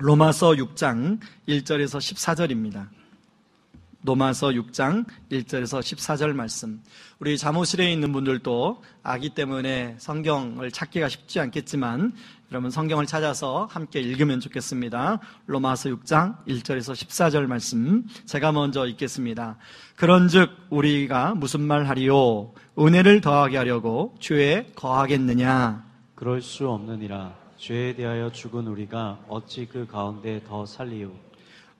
로마서 6장 1절에서 14절입니다. 로마서 6장 1절에서 14절 말씀. 우리 사무실에 있는 분들도 아기 때문에 성경을 찾기가 쉽지 않겠지만 여러분 성경을 찾아서 함께 읽으면 좋겠습니다. 로마서 6장 1절에서 14절 말씀 제가 먼저 읽겠습니다. 그런즉 우리가 무슨 말 하리요? 은혜를 더하게 하려고 죄에 거하겠느냐? 그럴 수 없느니라. 죄에 대하여 죽은 우리가 어찌 그 가운데 더 살리요?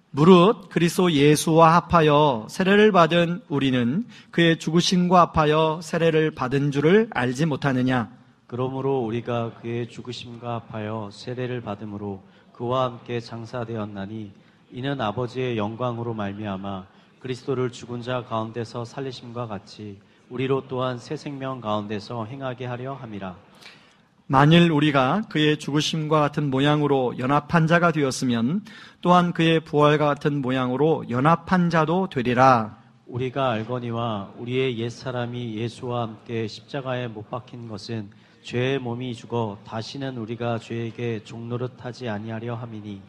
무릇 그리스도 예수와 합하여 세례를 받은 우리는 그의 죽으심과 합하여 세례를 받은 줄을 알지 못하느냐? 그러므로 우리가 그의 죽으심과 합하여 세례를 받음으로 그와 함께 장사되었나니 이는 아버지의 영광으로 말미암아 그리스도를 죽은 자 가운데서 살리심과 같이 우리로 또한 새 생명 가운데서 행하게 하려 함이라. 만일 우리가 그의 죽으심과 같은 모양으로 연합한 자가 되었으면 또한 그의 부활과 같은 모양으로 연합한 자도 되리라. 우리가 알거니와 우리의 옛사람이 예수와 함께 십자가에 못 박힌 것은 죄의 몸이 죽어 다시는 우리가 죄에게 종노릇하지 아니하려 함이니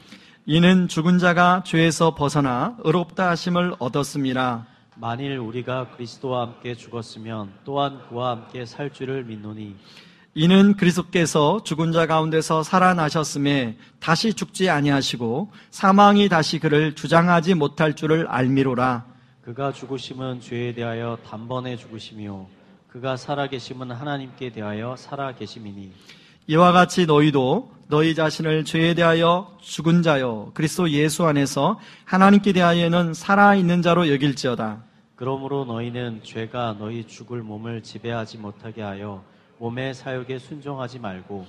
이는 죽은 자가 죄에서 벗어나 의롭다 하심을 얻었음이라. 만일 우리가 그리스도와 함께 죽었으면 또한 그와 함께 살 줄을 믿노니 이는 그리스도께서 죽은 자 가운데서 살아나셨음에 다시 죽지 아니하시고 사망이 다시 그를 주장하지 못할 줄을 알미로라. 그가 죽으심은 죄에 대하여 단번에 죽으심이요 그가 살아계심은 하나님께 대하여 살아계심이니 이와 같이 너희도 너희 자신을 죄에 대하여 죽은 자요 그리스도 예수 안에서 하나님께 대하여는 살아있는 자로 여길지어다. 그러므로 너희는 죄가 너희 죽을 몸을 지배하지 못하게 하여 몸의 사욕에 순종하지 말고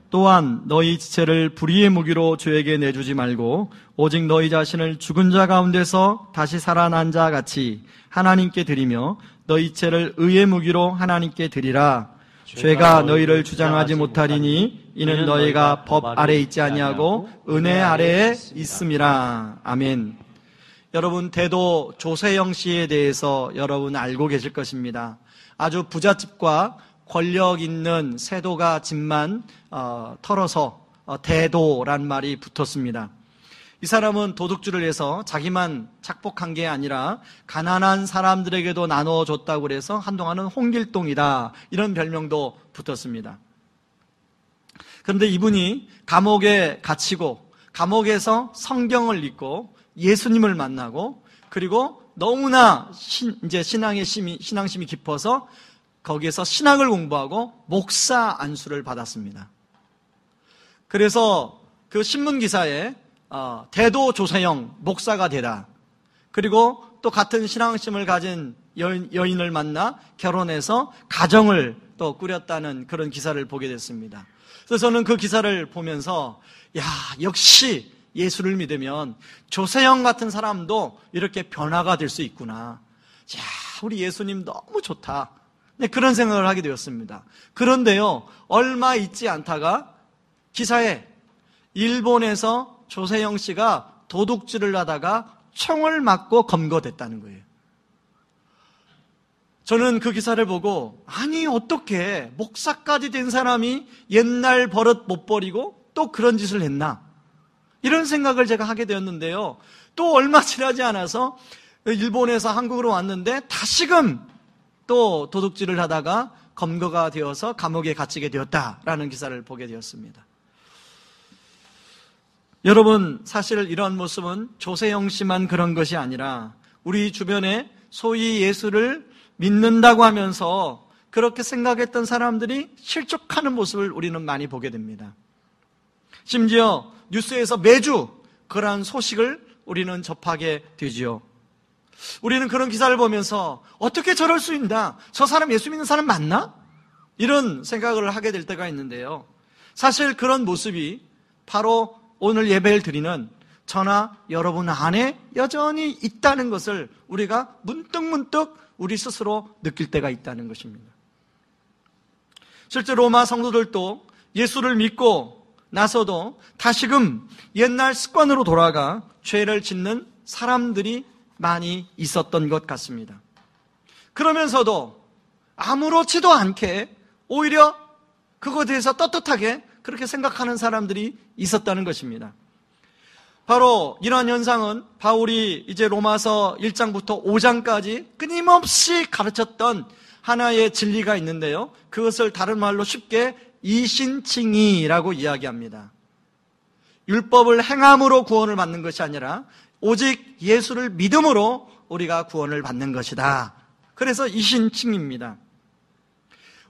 또한 너희 지체를 불의의 무기로 죄에게 내주지 말고 오직 너희 자신을 죽은 자 가운데서 다시 살아난 자 같이 하나님께 드리며 너희 지체를 의의 무기로 하나님께 드리라. 죄가 너희를 주장하지 못하리니 이는 너희가 법 아래 있지 아니하고 은혜 아래에 있음이라. 아멘. 여러분 대도 조세영 씨에 대해서 여러분 알고 계실 것입니다. 아주 부잣집과 권력 있는 세도가 집만 털어서 대도란 말이 붙었습니다. 이 사람은 도둑질을 해서 자기만 착복한 게 아니라 가난한 사람들에게도 나눠줬다고 그래서 한동안은 홍길동이다 이런 별명도 붙었습니다. 그런데 이분이 감옥에 갇히고 감옥에서 성경을 읽고 예수님을 만나고 그리고 너무나 이제 신앙심이 깊어서 거기에서 신학을 공부하고 목사 안수를 받았습니다. 그래서 그 신문 기사에 대도 조세영 목사가 되다. 그리고 또 같은 신앙심을 가진 여인을 만나 결혼해서 가정을 또 꾸렸다는 그런 기사를 보게 됐습니다. 그래서 저는 그 기사를 보면서 야, 역시 예수를 믿으면 조세영 같은 사람도 이렇게 변화가 될 수 있구나. 야, 우리 예수님 너무 좋다. 네, 그런 생각을 하게 되었습니다. 그런데요, 얼마 있지 않다가 기사에 일본에서 조세영 씨가 도둑질을 하다가 총을 맞고 검거됐다는 거예요. 저는 그 기사를 보고 아니 어떻게 목사까지 된 사람이 옛날 버릇 못 버리고 또 그런 짓을 했나 이런 생각을 제가 하게 되었는데요. 또 얼마 지나지 않아서 일본에서 한국으로 왔는데 다시금 또 도둑질을 하다가 검거가 되어서 감옥에 갇히게 되었다라는 기사를 보게 되었습니다. 여러분 사실 이런 모습은 조세영 씨만 그런 것이 아니라 우리 주변에 소위 예수를 믿는다고 하면서 그렇게 생각했던 사람들이 실족하는 모습을 우리는 많이 보게 됩니다. 심지어 뉴스에서 매주 그러한 소식을 우리는 접하게 되지요. 우리는 그런 기사를 보면서 어떻게 저럴 수 있나? 저 사람 예수 믿는 사람 맞나? 이런 생각을 하게 될 때가 있는데요. 사실 그런 모습이 바로 오늘 예배를 드리는 저나 여러분 안에 여전히 있다는 것을 우리가 문득문득 우리 스스로 느낄 때가 있다는 것입니다. 실제 로마 성도들도 예수를 믿고 나서도 다시금 옛날 습관으로 돌아가 죄를 짓는 사람들이 많이 있었던 것 같습니다. 그러면서도 아무렇지도 않게 오히려 그것에 대해서 떳떳하게 그렇게 생각하는 사람들이 있었다는 것입니다. 바로 이러한 현상은 바울이 이제 로마서 1장부터 5장까지 끊임없이 가르쳤던 하나의 진리가 있는데요. 그것을 다른 말로 쉽게 이신칭의라고 이야기합니다. 율법을 행함으로 구원을 받는 것이 아니라 오직 예수를 믿음으로 우리가 구원을 받는 것이다. 그래서 이신칭입니다.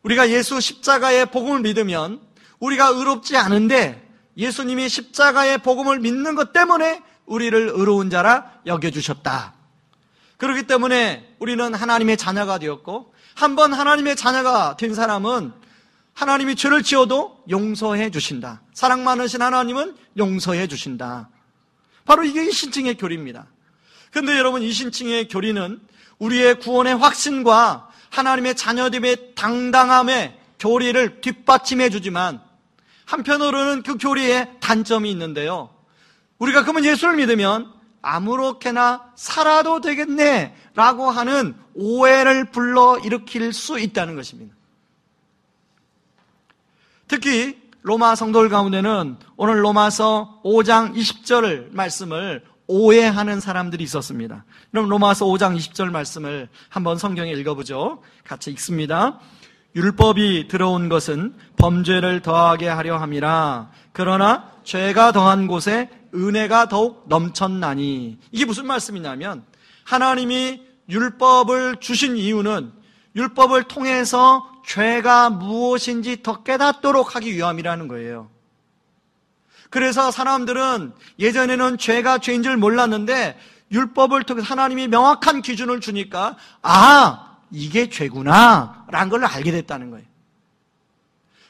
우리가 예수 십자가의 복음을 믿으면 우리가 의롭지 않은데 예수님이 십자가의 복음을 믿는 것 때문에 우리를 의로운 자라 여겨주셨다. 그렇기 때문에 우리는 하나님의 자녀가 되었고, 한번 하나님의 자녀가 된 사람은 하나님이 죄를 지어도 용서해 주신다. 사랑 많으신 하나님은 용서해 주신다. 바로 이게 이신칭의 교리입니다. 그런데 여러분, 이신칭의 교리는 우리의 구원의 확신과 하나님의 자녀됨의 당당함의 교리를 뒷받침해 주지만 한편으로는 그 교리에 단점이 있는데요. 우리가 그러면 예수를 믿으면 아무렇게나 살아도 되겠네 라고 하는 오해를 불러일으킬 수 있다는 것입니다. 특히 로마 성도들 가운데는 오늘 로마서 5장 20절 말씀을 오해하는 사람들이 있었습니다. 그럼 로마서 5장 20절 말씀을 한번 성경에 읽어보죠. 같이 읽습니다. 율법이 들어온 것은 범죄를 더하게 하려 함이라. 그러나 죄가 더한 곳에 은혜가 더욱 넘쳤나니. 이게 무슨 말씀이냐면 하나님이 율법을 주신 이유는 율법을 통해서 죄가 무엇인지 더 깨닫도록 하기 위함이라는 거예요. 그래서 사람들은 예전에는 죄가 죄인 줄 몰랐는데 율법을 통해서 하나님이 명확한 기준을 주니까 이게 죄구나 라는 걸 알게 됐다는 거예요.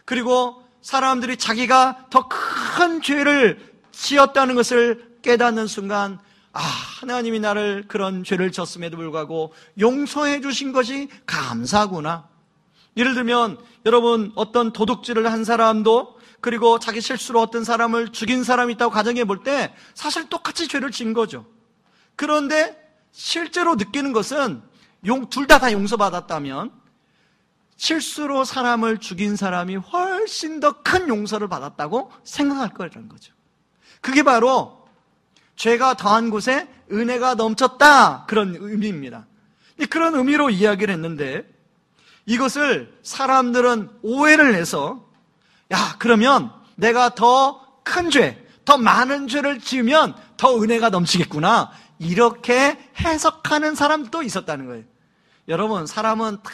그리고 사람들이 자기가 더 큰 죄를 지었다는 것을 깨닫는 순간 하나님이 나를 그런 죄를 졌음에도 불구하고 용서해 주신 것이 감사구나. 예를 들면 여러분, 어떤 도둑질을 한 사람도 그리고 자기 실수로 어떤 사람을 죽인 사람이 있다고 가정해 볼 때 사실 똑같이 죄를 지은 거죠. 그런데 실제로 느끼는 것은 둘 다 용서받았다면 실수로 사람을 죽인 사람이 훨씬 더 큰 용서를 받았다고 생각할 거라는 거죠. 그게 바로 죄가 더한 곳에 은혜가 넘쳤다, 그런 의미입니다. 그런 의미로 이야기를 했는데 이것을 사람들은 오해를 해서 그러면 내가 더 큰 죄, 더 많은 죄를 지으면 더 은혜가 넘치겠구나, 이렇게 해석하는 사람도 있었다는 거예요. 여러분, 사람은 다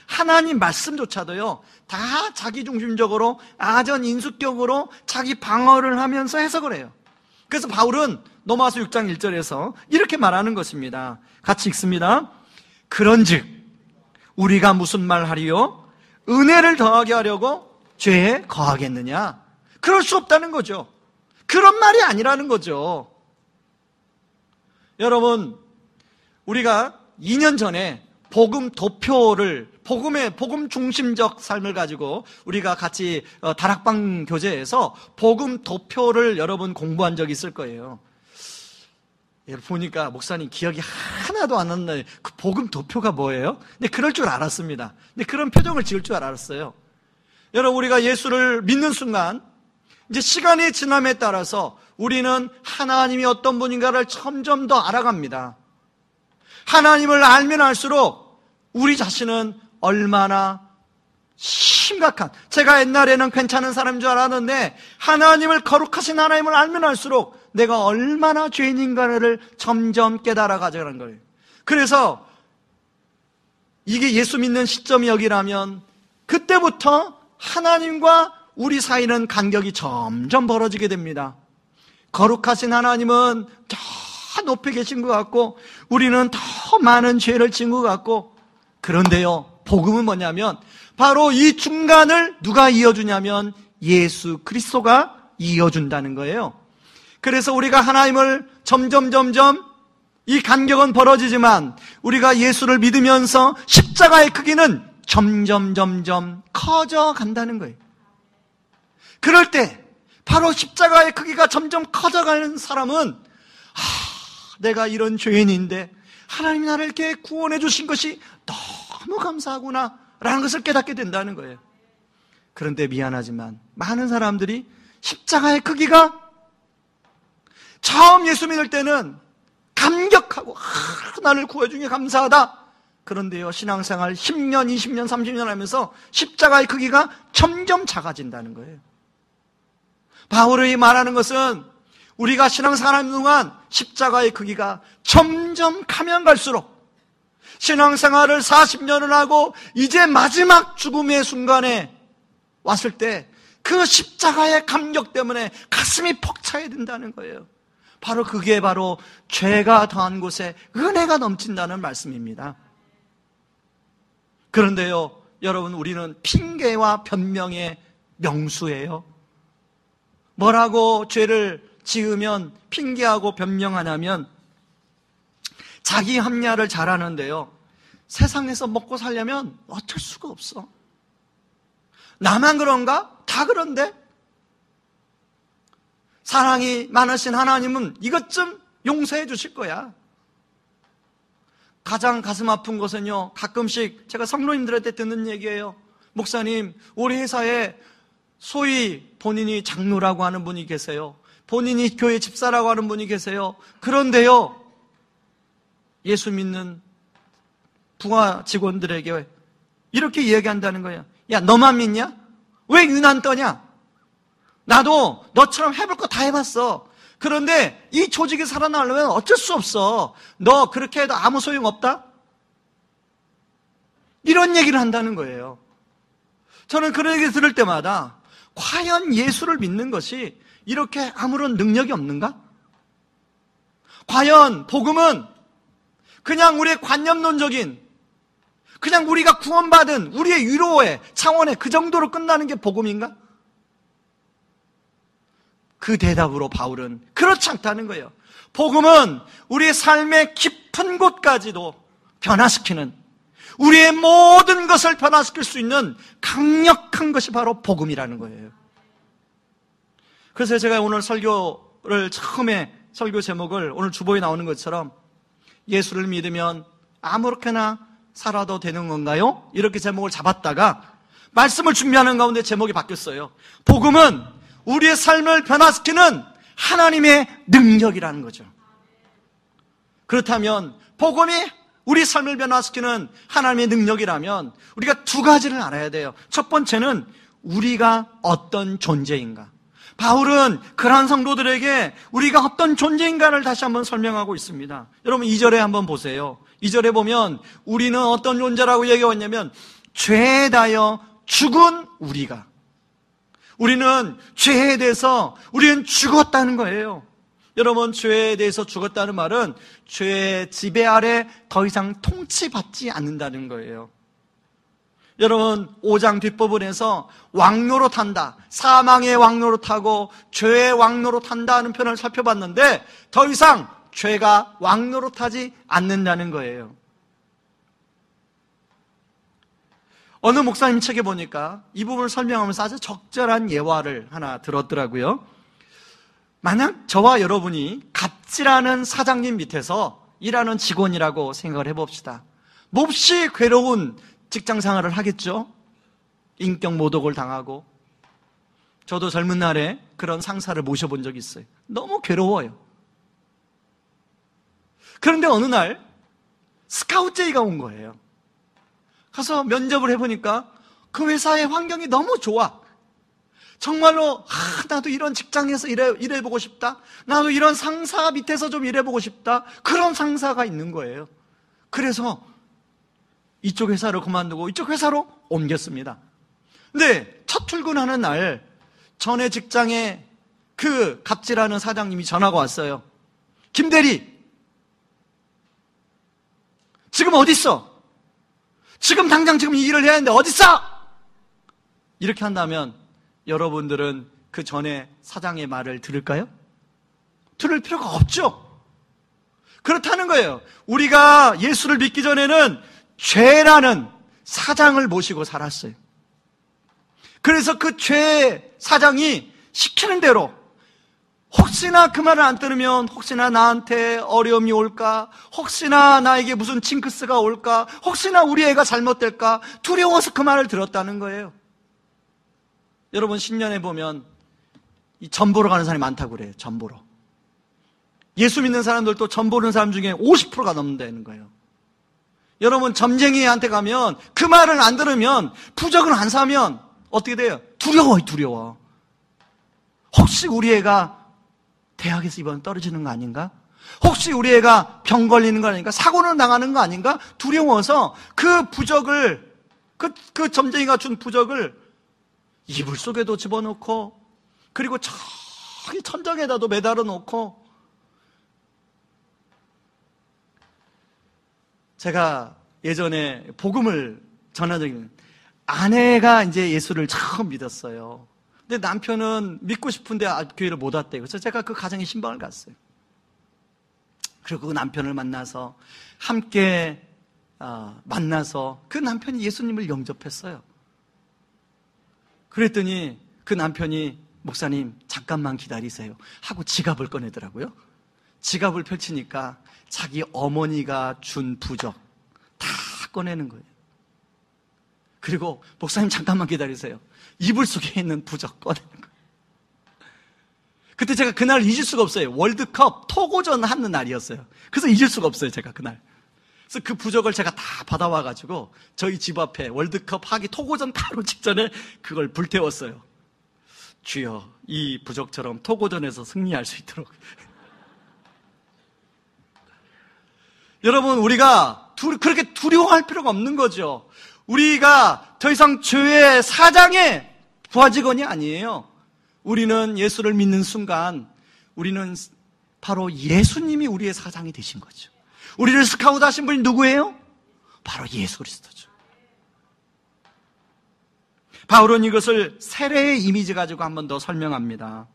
하나님 말씀조차도요, 다 자기중심적으로 아전인수격으로 자기 방어를 하면서 해석을 해요. 그래서 바울은 로마서 6장 1절에서 이렇게 말하는 것입니다. 같이 읽습니다. 그런즉 우리가 무슨 말 하리요? 은혜를 더하게 하려고 죄에 거하겠느냐? 그럴 수 없다는 거죠. 그런 말이 아니라는 거죠. 여러분, 우리가 2년 전에 복음 도표를, 복음 중심적 삶을 가지고 우리가 같이 다락방 교제에서 복음 도표를 여러분 공부한 적이 있을 거예요. 보니까 목사님 기억이 하나도 안 났나요? 그 복음 도표가 뭐예요? 근데 그럴 줄 알았습니다. 근데 그런 표정을 지을 줄 알았어요. 여러분, 우리가 예수를 믿는 순간 이제 시간이 지남에 따라서 우리는 하나님이 어떤 분인가를 점점 더 알아갑니다. 하나님을 알면 알수록 우리 자신은 얼마나 심각한, 제가 옛날에는 괜찮은 사람인 줄 알았는데 하나님을, 거룩하신 하나님을 알면 알수록 내가 얼마나 죄인인가를 점점 깨달아 가져가는 거예요. 그래서 이게 예수 믿는 시점이 여기라면 그때부터 하나님과 우리 사이는 간격이 점점 벌어지게 됩니다. 거룩하신 하나님은 더 높이 계신 것 같고 우리는 더 많은 죄를 지은 것 같고, 그런데요, 복음은 뭐냐면 바로 이 중간을 누가 이어주냐면 예수 그리스도가 이어준다는 거예요. 그래서 우리가 하나님을 점점 이 간격은 벌어지지만 우리가 예수를 믿으면서 십자가의 크기는 점점 커져 간다는 거예요. 그럴 때 바로 십자가의 크기가 점점 커져가는 사람은 내가 이런 죄인인데 하나님이 나를 이렇게 구원해 주신 것이 너무 감사하구나 라는 것을 깨닫게 된다는 거예요. 그런데 미안하지만 많은 사람들이 십자가의 크기가 처음 예수 믿을 때는 감격하고 나를 구해주니 감사하다. 그런데요, 신앙생활 10년, 20년, 30년 하면서 십자가의 크기가 점점 작아진다는 거예요. 바울이 말하는 것은 우리가 신앙생활하는 동안 십자가의 크기가 점점 가면 갈수록 신앙생활을 40년을 하고 이제 마지막 죽음의 순간에 왔을 때 그 십자가의 감격 때문에 가슴이 벅차야 된다는 거예요. 바로 그게 바로 죄가 더한 곳에 은혜가 넘친다는 말씀입니다. 그런데요, 여러분, 우리는 핑계와 변명의 명수예요. 뭐라고 죄를 지으면 핑계하고 변명하냐면 자기 합리화를 잘하는데요, 세상에서 먹고 살려면 어쩔 수가 없어. 나만 그런가? 다 그런데? 사랑이 많으신 하나님은 이것 좀 용서해 주실 거야. 가장 가슴 아픈 것은요, 가끔씩 제가 성도님들한테 듣는 얘기예요. 목사님, 우리 회사에 소위 본인이 장로라고 하는 분이 계세요. 본인이 교회 집사라고 하는 분이 계세요. 그런데요, 예수 믿는 부하 직원들에게 이렇게 이야기한다는 거예요. 야, 너만 믿냐? 왜 유난 떠냐? 나도 너처럼 해볼 거 다 해봤어. 그런데 이 조직이 살아나려면 어쩔 수 없어. 너 그렇게 해도 아무 소용없다? 이런 얘기를 한다는 거예요. 저는 그런 얘기 들을 때마다 과연 예수를 믿는 것이 이렇게 아무런 능력이 없는가? 과연 복음은 그냥 우리의 관념론적인, 그냥 우리가 구원받은 우리의 위로의 차원에 그 정도로 끝나는 게 복음인가? 그 대답으로 바울은 그렇지 않다는 거예요. 복음은 우리의 삶의 깊은 곳까지도 변화시키는, 우리의 모든 것을 변화시킬 수 있는 강력한 것이 바로 복음이라는 거예요. 그래서 제가 오늘 설교를 처음에 설교 제목을 오늘 주보에 나오는 것처럼 예수를 믿으면 아무렇게나 살아도 되는 건가요? 이렇게 제목을 잡았다가 말씀을 준비하는 가운데 제목이 바뀌었어요. 복음은 우리의 삶을 변화시키는 하나님의 능력이라는 거죠. 그렇다면 복음이 우리 삶을 변화시키는 하나님의 능력이라면 우리가 두 가지를 알아야 돼요. 첫 번째는 우리가 어떤 존재인가. 바울은 그러한 성도들에게 우리가 어떤 존재인가를 다시 한번 설명하고 있습니다. 여러분 2절에 한번 보세요. 2절에 보면 우리는 어떤 존재라고 얘기했냐면 죄에 대하여 죽은 우리가, 우리는 죄에 대해서 우리는 죽었다는 거예요. 여러분, 죄에 대해서 죽었다는 말은 죄의 지배 아래 더 이상 통치받지 않는다는 거예요. 여러분, 5장 뒷부분에서 왕노로 탄다, 사망의 왕노로 타고 죄의 왕노로 탄다는 표현을 살펴봤는데 더 이상 죄가 왕노로 타지 않는다는 거예요. 어느 목사님 책에 보니까 이 부분을 설명하면서 아주 적절한 예화를 하나 들었더라고요. 만약 저와 여러분이 갑질하는 사장님 밑에서 일하는 직원이라고 생각을 해봅시다. 몹시 괴로운 직장 생활을 하겠죠. 인격 모독을 당하고. 저도 젊은 날에 그런 상사를 모셔본 적이 있어요. 너무 괴로워요. 그런데 어느 날 스카우트제의가 온 거예요. 가서 면접을 해보니까 그 회사의 환경이 너무 좋아. 정말로 나도 이런 직장에서 일해보고 싶다. 나도 이런 상사 밑에서 좀 일해보고 싶다. 그런 상사가 있는 거예요. 그래서 이쪽 회사를 그만두고 이쪽 회사로 옮겼습니다. 근데 첫 출근하는 날 전에 직장에 그 갑질하는 사장님이 전화가 왔어요. 김대리, 지금 어디 있어? 지금 당장 지금 이 일을 해야 하는데 어디 있어? 이렇게 한다면 여러분들은 그 전에 사장의 말을 들을까요? 들을 필요가 없죠. 그렇다는 거예요. 우리가 예수를 믿기 전에는 죄라는 사장을 모시고 살았어요. 그래서 그 죄 사장이 시키는 대로, 혹시나 그 말을 안 들으면 혹시나 나한테 어려움이 올까, 혹시나 나에게 무슨 징크스가 올까, 혹시나 우리 애가 잘못될까 두려워서 그 말을 들었다는 거예요. 여러분, 신년에 보면 이 전 보러 가는 사람이 많다고 그래요. 전 보러. 예수 믿는 사람들도 점 보는 사람 중에 50%가 넘는다는 거예요. 여러분, 점쟁이한테 가면 그 말을 안 들으면, 부적을 안 사면 어떻게 돼요? 두려워. 혹시 우리 애가 대학에서 이번 떨어지는 거 아닌가? 혹시 우리 애가 병 걸리는 거 아닌가? 사고는 나가는 거 아닌가? 두려워서 그 부적을, 그 점쟁이가 준 부적을 이불 속에도 집어넣고, 그리고 저기 천장에다도 매달아 놓고, 제가 예전에 복음을 전한 적이 있는, 아내가 이제 예수를 처음 믿었어요. 근데 남편은 믿고 싶은데 교회를 못 왔대요. 그래서 제가 그 가정에 신방을 갔어요. 그리고 그 남편을 만나서 함께 만나서 그 남편이 예수님을 영접했어요. 그랬더니 그 남편이 목사님 잠깐만 기다리세요 하고 지갑을 꺼내더라고요. 지갑을 펼치니까 자기 어머니가 준 부적 다 꺼내는 거예요. 그리고 목사님 잠깐만 기다리세요. 이불 속에 있는 부적 꺼내는 거예요. 그때 제가 그날 잊을 수가 없어요. 월드컵 토고전 하는 날이었어요. 그래서 잊을 수가 없어요, 제가 그날. 그래서 그 부적을 제가 다 받아와가지고 저희 집 앞에 월드컵 하기 토고전 바로 직전에 그걸 불태웠어요. 주여, 이 부적처럼 토고전에서 승리할 수 있도록. 여러분, 우리가 그렇게 두려워할 필요가 없는 거죠. 우리가 더 이상 죄의 사장의 부하직원이 아니에요. 우리는 예수를 믿는 순간 우리는 바로 예수님이 우리의 사장이 되신 거죠. 우리를 스카우트하신 분이 누구예요? 바로 예수 그리스도죠. 바울은 이것을 세례의 이미지 가지고 한 번 더 설명합니다.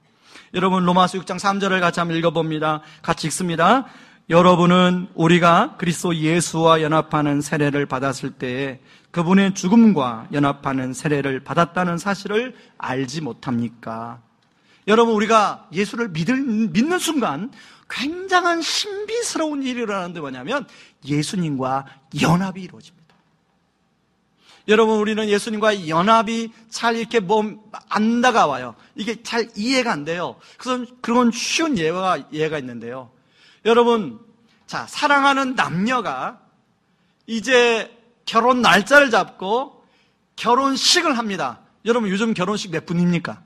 여러분, 로마서 6장 3절을 같이 한번 읽어봅니다. 같이 읽습니다. 여러분은 우리가 그리스도 예수와 연합하는 세례를 받았을 때에 그분의 죽음과 연합하는 세례를 받았다는 사실을 알지 못합니까? 여러분, 우리가 예수를 믿는 순간 굉장한 신비스러운 일이 일어나는데 뭐냐면 예수님과 연합이 이루어집니다. 여러분, 우리는 예수님과 연합이 잘 이렇게 안 다가와요. 이게 잘 이해가 안 돼요. 그래서 그런 쉬운 예가 있는데요. 여러분, 자, 사랑하는 남녀가 이제 결혼 날짜를 잡고 결혼식을 합니다. 여러분, 요즘 결혼식 몇 분입니까?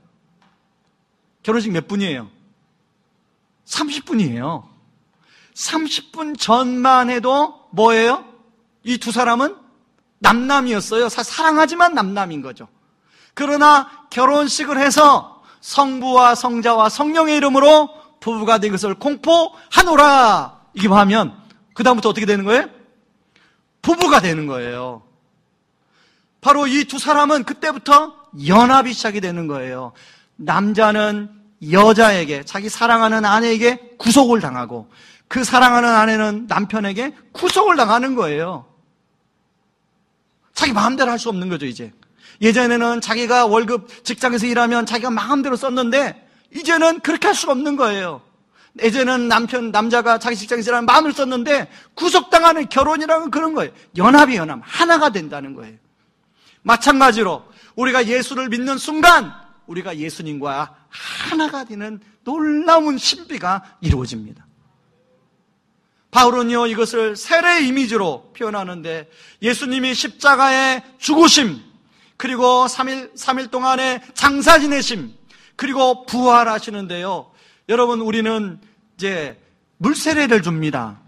결혼식 몇 분이에요? 30분이에요. 30분 전만 해도 뭐예요? 이 두 사람은 남남이었어요. 사랑하지만 남남인 거죠. 그러나 결혼식을 해서 성부와 성자와 성령의 이름으로 부부가 된 것을 공포하노라, 이게 하면 그 다음부터 어떻게 되는 거예요? 부부가 되는 거예요. 바로 이 두 사람은 그때부터 연합이 시작이 되는 거예요. 남자는 여자에게, 자기 사랑하는 아내에게 구속을 당하고 그 사랑하는 아내는 남편에게 구속을 당하는 거예요. 자기 마음대로 할 수 없는 거죠, 이제. 예전에는 자기가 월급 직장에서 일하면 자기가 마음대로 썼는데 이제는 그렇게 할 수가 없는 거예요. 예전에는 남자가 자기 직장에서 일하면 마음을 썼는데 구속당하는, 결혼이라는 그런 거예요. 연합이 하나가 된다는 거예요. 마찬가지로 우리가 예수를 믿는 순간 우리가 예수님과 하나가 되는 놀라운 신비가 이루어집니다. 바울은요, 이것을 세례의 이미지로 표현하는데 예수님이 십자가에 죽으심, 그리고 3일 동안의 장사 지내심, 그리고 부활하시는데요. 여러분, 우리는 이제 물세례를 줍니다.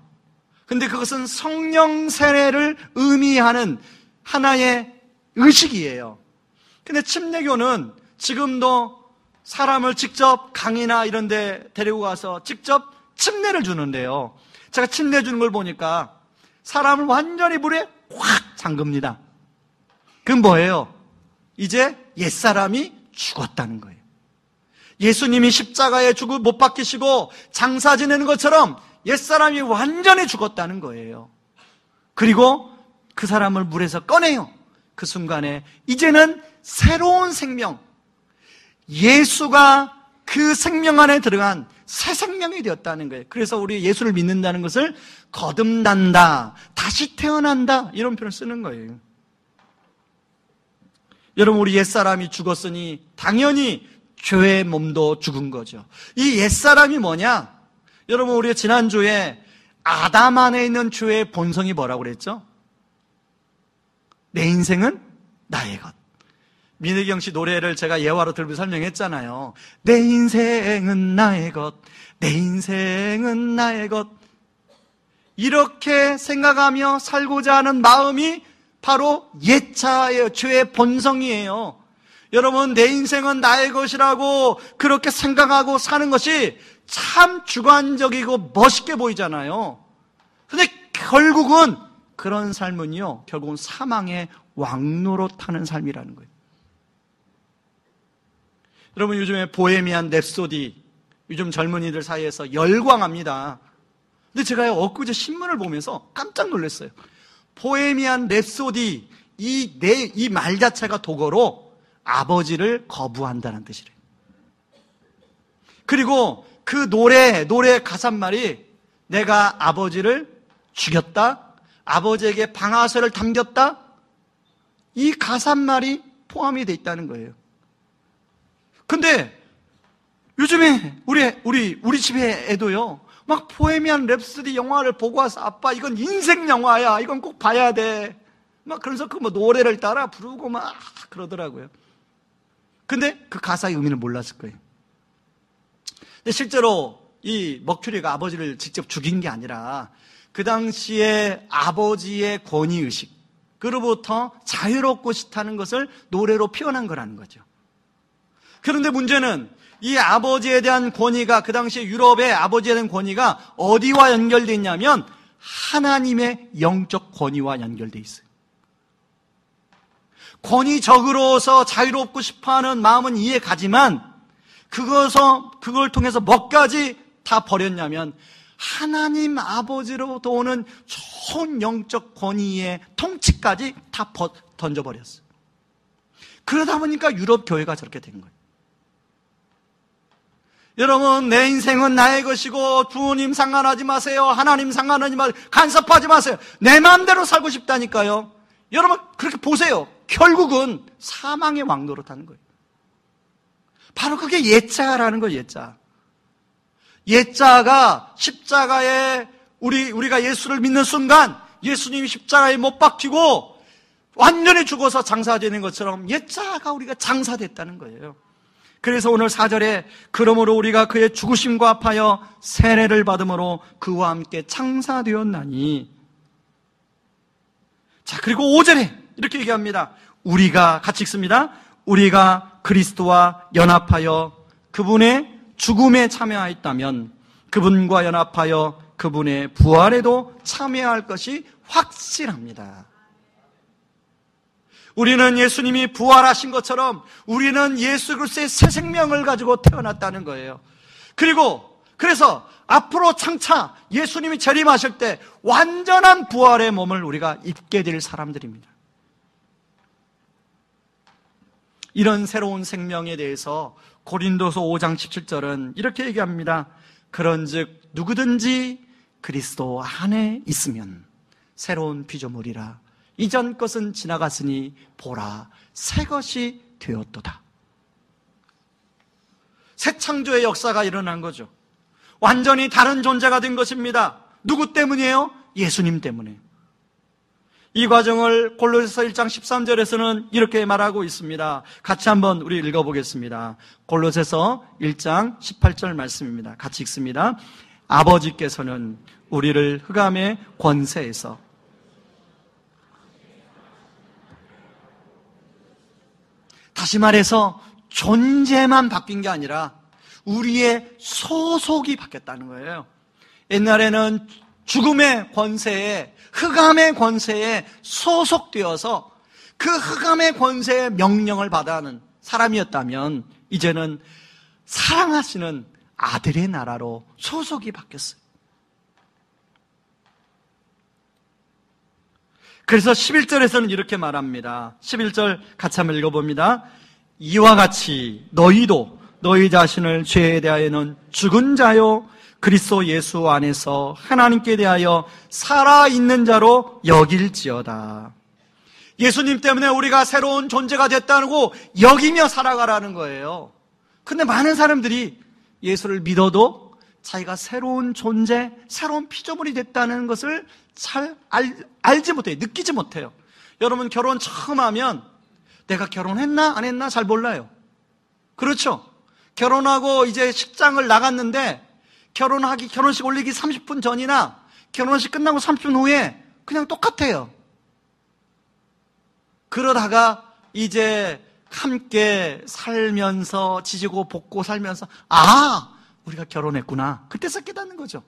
근데 그것은 성령 세례를 의미하는 하나의 의식이에요. 근데 침례교는 지금도 사람을 직접 강이나 이런 데 데리고 가서 직접 침례를 주는데요. 제가 침례 주는 걸 보니까 사람을 완전히 물에 확 잠깁니다. 그건 뭐예요? 이제 옛사람이 죽었다는 거예요. 예수님이 십자가에 못 박히시고 장사 지내는 것처럼 옛사람이 완전히 죽었다는 거예요. 그리고 그 사람을 물에서 꺼내요. 그 순간에 이제는 새로운 생명, 예수가 그 생명 안에 들어간 새 생명이 되었다는 거예요. 그래서 우리 예수를 믿는다는 것을 거듭난다, 다시 태어난다, 이런 표현을 쓰는 거예요. 여러분, 우리 옛사람이 죽었으니 당연히 죄의 몸도 죽은 거죠. 이 옛사람이 뭐냐? 여러분, 우리 지난주에 아담 안에 있는 죄의 본성이 뭐라고 그랬죠? 내 인생은 나의 것. 민혜경 씨 노래를 제가 예화로 들고 설명했잖아요. 내 인생은 나의 것, 내 인생은 나의 것. 이렇게 생각하며 살고자 하는 마음이 바로 옛자예요. 죄의 본성이에요. 여러분, 내 인생은 나의 것이라고 그렇게 생각하고 사는 것이 참 주관적이고 멋있게 보이잖아요. 근데 결국은 그런 삶은요, 결국은 사망의 왕노로 타는 삶이라는 거예요. 여러분, 요즘에 보헤미안 랩소디, 요즘 젊은이들 사이에서 열광합니다. 근데 제가 엊그제 신문을 보면서 깜짝 놀랐어요. 보헤미안 랩소디, 이 말 자체가 독어로 아버지를 거부한다는 뜻이래요. 그리고 그 노래 가사말이 내가 아버지를 죽였다, 아버지에게 방아쇠를 당겼다, 이 가사말이 포함이 돼 있다는 거예요. 근데 요즘에 우리 집에 애도요, 막 보헤미안 랩소디 영화를 보고 와서 아빠 이건 인생 영화야, 이건 꼭 봐야 돼, 막 그러면서 그 뭐 노래를 따라 부르고 막 그러더라고요. 근데 그 가사의 의미는 몰랐을 거예요. 근데 실제로 이 머큐리가 아버지를 직접 죽인 게 아니라 그 당시에 아버지의 권위의식, 그로부터 자유롭고 싶다는 것을 노래로 표현한 거라는 거죠. 그런데 문제는 이 아버지에 대한 권위가, 그 당시에 유럽의 아버지에 대한 권위가 어디와 연결되어 있냐면 하나님의 영적 권위와 연결되어 있어요. 권위적으로서 자유롭고 싶어하는 마음은 이해가지만 그걸 통해서 뭐까지 다 버렸냐면 하나님 아버지로부터 오는 좋은 영적 권위의 통치까지 다 던져버렸어요. 그러다 보니까 유럽 교회가 저렇게 된 거예요. 여러분, 내 인생은 나의 것이고 부모님 상관하지 마세요, 하나님 상관하지 마세요, 간섭하지 마세요, 내 마음대로 살고 싶다니까요. 여러분, 그렇게 보세요. 결국은 사망의 왕노로 타는 거예요. 바로 그게 옛자라는 거예요. 옛자가 십자가에 우리가 예수를 믿는 순간 예수님이 십자가에 못 박히고 완전히 죽어서 장사되는 것처럼 옛자가 우리가 장사됐다는 거예요. 그래서 오늘 4절에 그러므로 우리가 그의 죽으심과 합하여 세례를 받음으로 그와 함께 장사되었나니. 자, 그리고 5절에 이렇게 얘기합니다. 우리가, 같이 읽습니다. 우리가 그리스도와 연합하여 그분의 죽음에 참여하였다면 그분과 연합하여 그분의 부활에도 참여할 것이 확실합니다. 우리는 예수님이 부활하신 것처럼 우리는 예수 그리스도의 새 생명을 가지고 태어났다는 거예요. 그래서 앞으로 장차 예수님이 재림하실 때 완전한 부활의 몸을 우리가 입게 될 사람들입니다. 이런 새로운 생명에 대해서 고린도서 5장 17절은 이렇게 얘기합니다. 그런즉 누구든지 그리스도 안에 있으면 새로운 피조물이라. 이전 것은 지나갔으니 보라, 새 것이 되었도다. 새 창조의 역사가 일어난 거죠. 완전히 다른 존재가 된 것입니다. 누구 때문이에요? 예수님 때문에. 이 과정을 골로새서 1장 13절에서는 이렇게 말하고 있습니다. 같이 한번 우리 읽어보겠습니다. 골로새서 1장 18절 말씀입니다. 같이 읽습니다. 아버지께서는 우리를 흑암의 권세에서, 다시 말해서 존재만 바뀐 게 아니라 우리의 소속이 바뀌었다는 거예요. 옛날에는 죽음의 권세에, 흑암의 권세에 소속되어서 그 흑암의 권세의 명령을 받아하는 사람이었다면 이제는 사랑하시는 아들의 나라로 소속이 바뀌었어요. 그래서 11절에서는 이렇게 말합니다. 11절 같이 한번 읽어봅니다. 이와 같이 너희도 너희 자신을 죄에 대하여는 죽은 자요 그리스도 예수 안에서 하나님께 대하여 살아있는 자로 여길지어다. 예수님 때문에 우리가 새로운 존재가 됐다고 여기며 살아가라는 거예요. 근데 많은 사람들이 예수를 믿어도 자기가 새로운 존재, 새로운 피조물이 됐다는 것을 잘 알지 못해요. 느끼지 못해요. 여러분 결혼 처음 하면 내가 결혼했나 안 했나 잘 몰라요. 그렇죠? 결혼하고 이제 식장을 나갔는데 결혼식 올리기 30분 전이나 결혼식 끝나고 30분 후에 그냥 똑같아요. 그러다가 이제 함께 살면서 지지고 볶고 살면서 우리가 결혼했구나. 그때서 깨닫는 거죠.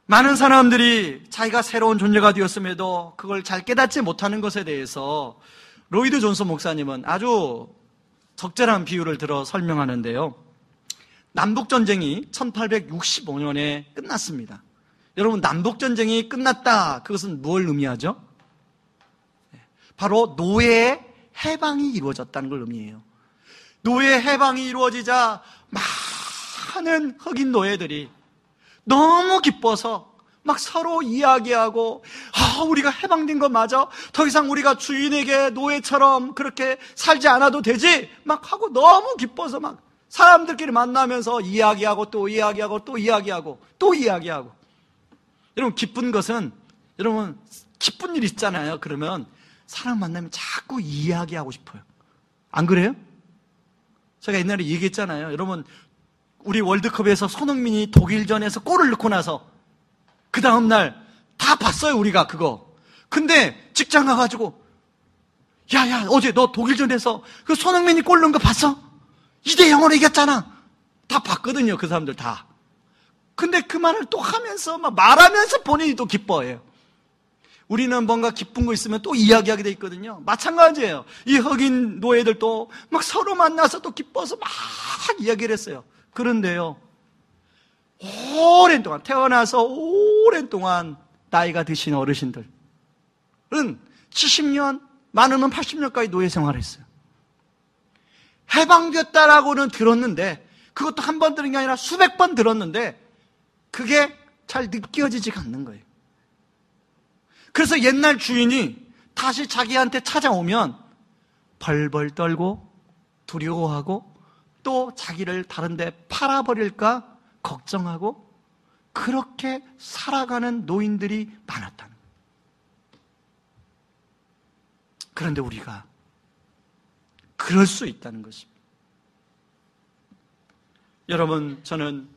많은 사람들이 자기가 새로운 존재가 되었음에도 그걸 잘 깨닫지 못하는 것에 대해서 로이드 존슨 목사님은 아주 적절한 비유를 들어 설명하는데요. 남북전쟁이 1865년에 끝났습니다. 여러분, 남북전쟁이 끝났다. 그것은 뭘 의미하죠? 바로 노예의 해방이 이루어졌다는 걸 의미해요. 노예 해방이 이루어지자 많은 흑인 노예들이 너무 기뻐서 막 서로 이야기하고 우리가 해방된 거 맞아? 더 이상 우리가 주인에게 노예처럼 그렇게 살지 않아도 되지? 막 하고 너무 기뻐서 막 사람들끼리 만나면서 이야기하고 또 이야기하고 또 이야기하고 또 이야기하고. 여러분 기쁜 것은 여러분 기쁜 일 있잖아요. 그러면 사람 만나면 자꾸 이야기하고 싶어요. 안 그래요? 제가 옛날에 얘기했잖아요. 여러분 우리 월드컵에서 손흥민이 독일전에서 골을 넣고 나서 그 다음날 다 봤어요. 우리가 그거. 근데 직장 가가지고 야 어제 너 독일전에서 그 손흥민이 골 넣은 거 봤어? 2대0으로 이겼잖아. 다 봤거든요. 그 사람들 다. 근데 그 말을 또 하면서 막 말하면서 본인이 또 기뻐해요. 우리는 뭔가 기쁜 거 있으면 또 이야기하게 돼 있거든요. 마찬가지예요. 이 흑인 노예들도 막 서로 만나서 또 기뻐서 막 이야기를 했어요. 그런데요, 오랜 동안, 태어나서 오랜 동안 나이가 드신 어르신들은 70년, 많으면 80년까지 노예 생활을 했어요. 해방됐다라고는 들었는데, 그것도 한 번 들은 게 아니라 수백 번 들었는데, 그게 잘 느껴지지가 않는 거예요. 그래서 옛날 주인이 다시 자기한테 찾아오면 벌벌 떨고 두려워하고 또 자기를 다른 데 팔아버릴까 걱정하고 그렇게 살아가는 노인들이 많았다는 거예요. 그런데 우리가 그럴 수 있다는 것입니다. 여러분, 저는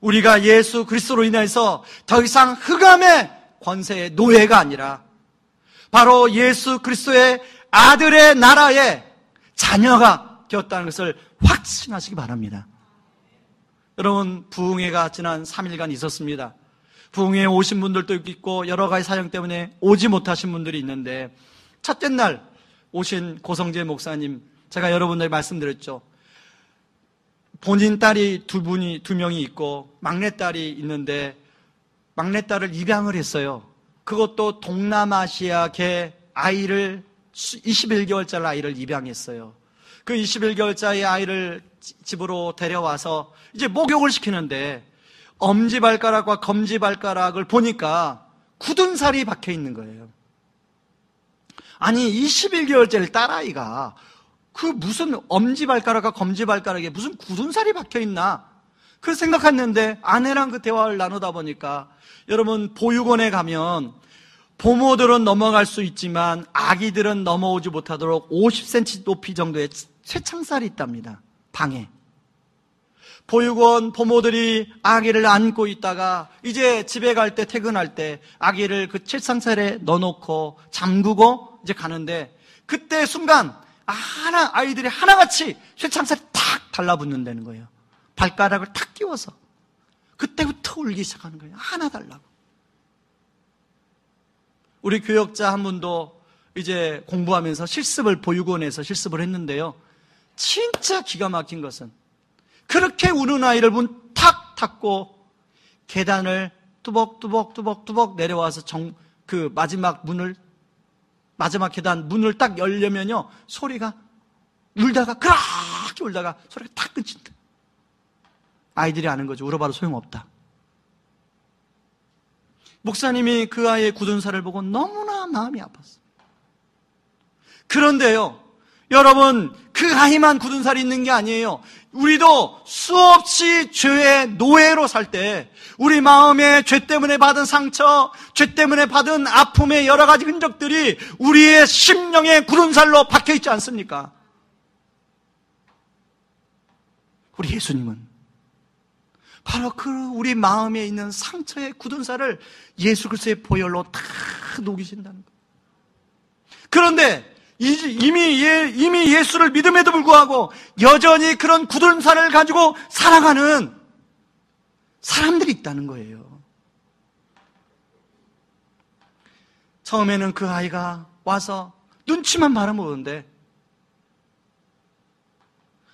우리가 예수 그리스도로 인해서 더 이상 흑암의 권세의 노예가 아니라 바로 예수 그리스도의 아들의 나라의 자녀가 되었다는 것을 확신하시기 바랍니다. 여러분, 부흥회가 지난 3일간 있었습니다. 부흥회에 오신 분들도 있고 여러 가지 사정 때문에 오지 못하신 분들이 있는데, 첫째 날 오신 고성재 목사님, 제가 여러분들에게 말씀드렸죠. 본인 딸이 두 명이 있고 막내딸이 있는데 막내딸을 입양을 했어요. 그것도 동남아시아계 아이를 21개월짜리 아이를 입양했어요. 그 21개월짜리 아이를 집으로 데려와서 이제 목욕을 시키는데 엄지발가락과 검지발가락을 보니까 굳은 살이 박혀 있는 거예요. 아니 21개월짜리 딸아이가 그 무슨 엄지발가락과 검지발가락에 무슨 굳은 살이 박혀 있나? 그 생각했는데 아내랑 그 대화를 나누다 보니까, 여러분 보육원에 가면 부모들은 넘어갈 수 있지만 아기들은 넘어오지 못하도록 50cm 높이 정도의 쇠창살이 있답니다. 방에. 보육원 부모들이 아기를 안고 있다가 이제 집에 갈 때, 퇴근할 때 아기를 그 쇠창살에 넣어놓고 잠그고 이제 가는데, 그때 순간 아이들이 하나같이 쇠창살이 탁 달라붙는다는 거예요. 발가락을 탁 끼워서. 그때부터 울기 시작하는 거예요. 하나 달라고. 우리 교역자 한 분도 이제 공부하면서 보육원에서 실습을 했는데요. 진짜 기가 막힌 것은, 그렇게 우는 아이를 문 탁 닫고 계단을 뚜벅뚜벅 내려와서 그 마지막 계단 문을 딱 열려면요, 소리가 울다가 그렇게 울다가 소리가 탁 끊긴다. 아이들이 아는 거죠. 울어봐도 소용없다. 목사님이 그 아이의 굳은 살을 보고 너무나 마음이 아팠어요. 그런데요, 여러분, 그 아이만 굳은 살이 있는 게 아니에요. 우리도 수없이 죄의 노예로 살 때 우리 마음에 죄 때문에 받은 상처, 죄 때문에 받은 아픔의 여러 가지 흔적들이 우리의 심령의 굳은 살로 박혀 있지 않습니까? 우리 예수님은 바로 그 우리 마음에 있는 상처의 굳은 살을 예수 그리스도의 보혈로 다 녹이신다는 거예요. 그런데 이미 예수를 믿음에도 불구하고 여전히 그런 굳은 살을 가지고 살아가는 사람들이 있다는 거예요. 처음에는 그 아이가 와서 눈치만 바라보는데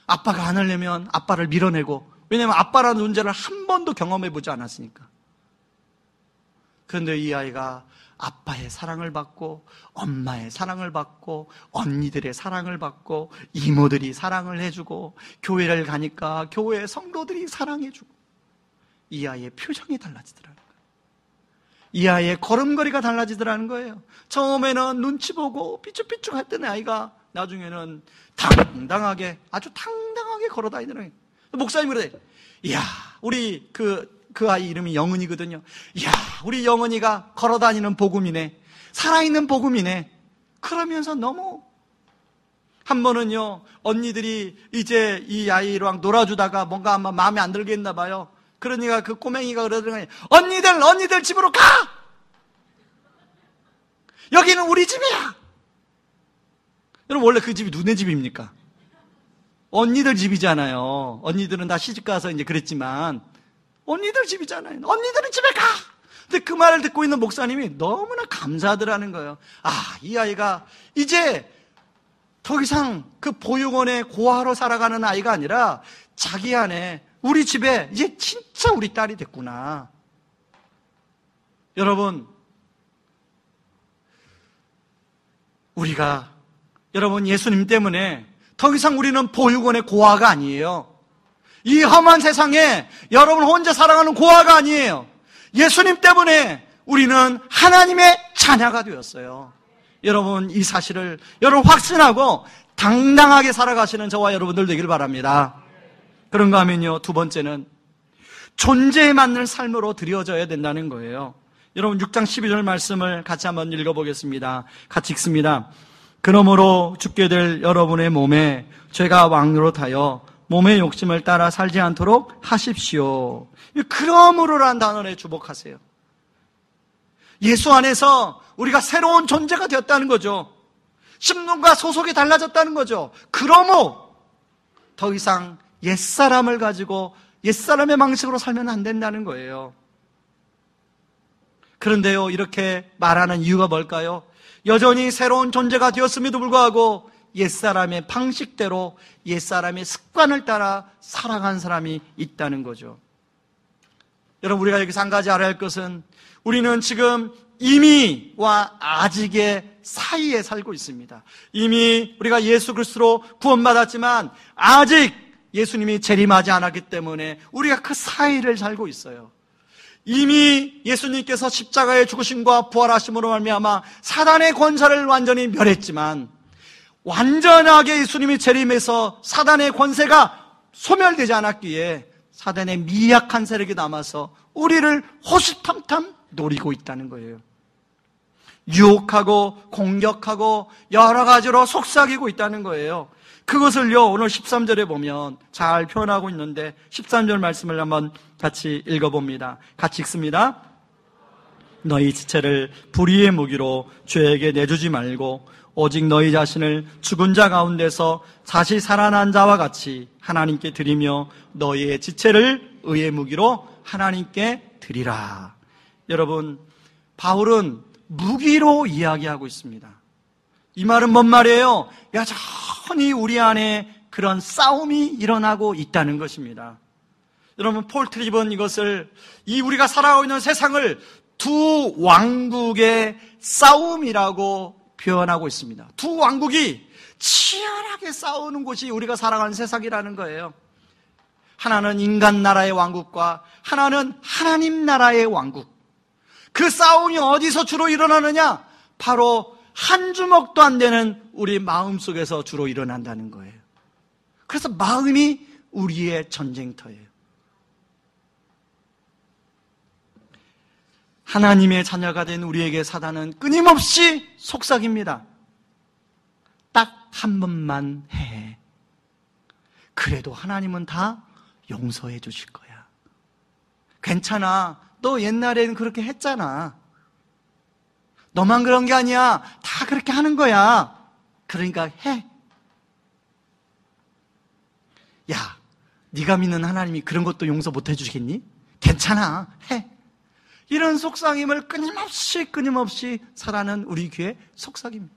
아빠가 안 하려면 아빠를 밀어내고, 왜냐하면 아빠라는 존재를 한 번도 경험해보지 않았으니까. 그런데 이 아이가 아빠의 사랑을 받고 엄마의 사랑을 받고 언니들의 사랑을 받고 이모들이 사랑을 해주고 교회를 가니까 교회 성도들이 사랑해주고, 이 아이의 표정이 달라지더라는 거예요. 이 아이의 걸음걸이가 달라지더라는 거예요. 처음에는 눈치 보고 삐죽삐죽 했던 아이가 나중에는 당당하게, 아주 당당하게 걸어다니더라는 거예요. 목사님 그래, 이야, 우리 그 아이 이름이 영은이거든요. 이야, 우리 영은이가 걸어다니는 복음이네, 살아있는 복음이네. 그러면서 너무, 한 번은요, 언니들이 이제 이 아이랑 놀아주다가 뭔가 아마 마음에 안 들겠나 봐요. 그러니까 그 꼬맹이가 그러더니, 언니들 집으로 가! 여기는 우리 집이야! 여러분, 원래 그 집이 누구네 집입니까? 언니들 집이잖아요. 언니들은 다 시집가서 이제 그랬지만 언니들 집이잖아요. 언니들은 집에 가! 근데 그 말을 듣고 있는 목사님이 너무나 감사하더라는 거예요. 아, 이 아이가 이제 더 이상 그 보육원에 고아로 살아가는 아이가 아니라 자기 안에, 우리 집에 이제 진짜 우리 딸이 됐구나. 여러분, 여러분, 예수님 때문에 더 이상 우리는 보육원의 고아가 아니에요. 이 험한 세상에 여러분 혼자 살아가는 고아가 아니에요. 예수님 때문에 우리는 하나님의 자녀가 되었어요. 여러분, 이 사실을 여러분 확신하고 당당하게 살아가시는 저와 여러분들 되길 바랍니다. 그런가 하면요, 두 번째는 존재에 맞는 삶으로 드려져야 된다는 거예요. 여러분, 6장 12절 말씀을 같이 한번 읽어보겠습니다. 같이 읽습니다. 그러므로 죽게 될 여러분의 몸에 죄가 왕노릇하여 몸의 욕심을 따라 살지 않도록 하십시오. 그러므로라는 단어에 주목하세요. 예수 안에서 우리가 새로운 존재가 되었다는 거죠. 심령과 소속이 달라졌다는 거죠. 그러므로 더 이상 옛사람을 가지고 옛사람의 방식으로 살면 안 된다는 거예요. 그런데요, 이렇게 말하는 이유가 뭘까요? 여전히 새로운 존재가 되었음에도 불구하고 옛사람의 방식대로 옛사람의 습관을 따라 살아간 사람이 있다는 거죠. 여러분, 우리가 여기서 한 가지 알아야 할 것은 우리는 지금 이미와 아직의 사이에 살고 있습니다. 이미 우리가 예수 그리스도로 구원받았지만 아직 예수님이 재림하지 않았기 때문에 우리가 그 사이를 살고 있어요. 이미 예수님께서 십자가의 죽으심과 부활하심으로 말미암아 사단의 권세를 완전히 멸했지만 완전하게 예수님이 재림해서 사단의 권세가 소멸되지 않았기에 사단의 미약한 세력이 남아서 우리를 호시탐탐 노리고 있다는 거예요. 유혹하고 공격하고 여러 가지로 속삭이고 있다는 거예요. 그것을요, 오늘 13절에 보면 잘 표현하고 있는데 13절 말씀을 한번 같이 읽어봅니다. 같이 읽습니다. 너희 지체를 불의의 무기로 죄에게 내주지 말고 오직 너희 자신을 죽은 자 가운데서 다시 살아난 자와 같이 하나님께 드리며 너희의 지체를 의의 무기로 하나님께 드리라. 여러분, 바울은 무기로 이야기하고 있습니다. 이 말은 뭔 말이에요? 여전히 우리 안에 그런 싸움이 일어나고 있다는 것입니다. 여러분, 폴 트립은 이것을, 우리가 살아가고 있는 세상을 두 왕국의 싸움이라고 표현하고 있습니다. 두 왕국이 치열하게 싸우는 곳이 우리가 살아가는 세상이라는 거예요. 하나는 인간 나라의 왕국과 하나는 하나님 나라의 왕국. 그 싸움이 어디서 주로 일어나느냐? 바로 한 주먹도 안 되는 우리 마음 속에서 주로 일어난다는 거예요. 그래서 마음이 우리의 전쟁터예요. 하나님의 자녀가 된 우리에게 사단은 끊임없이 속삭입니다. 딱 한 번만 해. 그래도 하나님은 다 용서해 주실 거야. 괜찮아. 너 옛날에는 그렇게 했잖아. 너만 그런 게 아니야. 다 그렇게 하는 거야. 그러니까 해. 야, 네가 믿는 하나님이 그런 것도 용서 못 해주시겠니? 괜찮아. 해. 이런 속삭임을 끊임없이 사단은 우리 귀에 속삭입니다.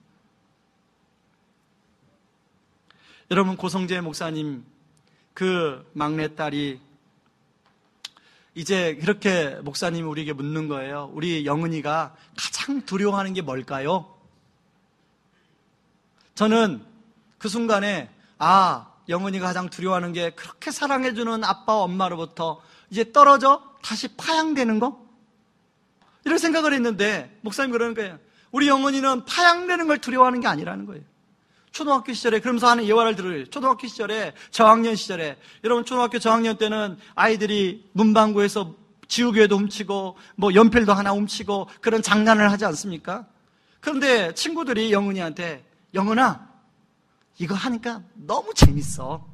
여러분, 고성재 목사님 그 막내딸이 이제 그렇게 목사님이 우리에게 묻는 거예요. 우리 영은이가 가장 두려워하는 게 뭘까요? 저는 그 순간에 영은이가 가장 두려워하는 게 그렇게 사랑해주는 아빠와 엄마로부터 이제 떨어져 다시 파양되는 거? 이런 생각을 했는데 목사님 그러는 거예요. 우리 영은이는 파양되는 걸 두려워하는 게 아니라는 거예요. 초등학교 시절에 그러면서 하는 예화를 들어요. 초등학교 시절에 저학년 시절에 여러분 초등학교 저학년 때는 아이들이 문방구에서 지우개도 훔치고 뭐 연필도 하나 훔치고 그런 장난을 하지 않습니까? 그런데 친구들이 영은이한테 영은아 이거 하니까 너무 재밌어.